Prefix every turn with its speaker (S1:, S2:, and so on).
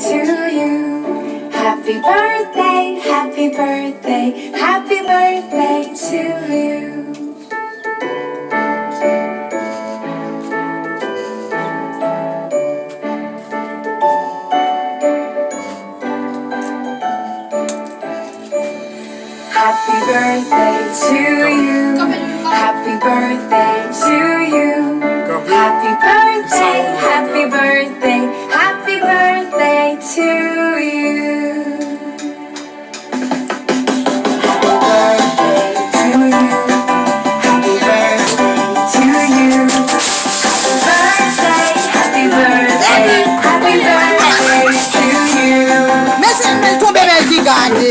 S1: to you. Happy birthday, happy birthday, happy birthday to you. Happy birthday to you. Happy birthday to you. Happy birthday, happy birthday, happy birthday to you. Happy birthday to you. Happy birthday, happy birthday, happy birthday to you.
S2: Mese mel to bebe di gade.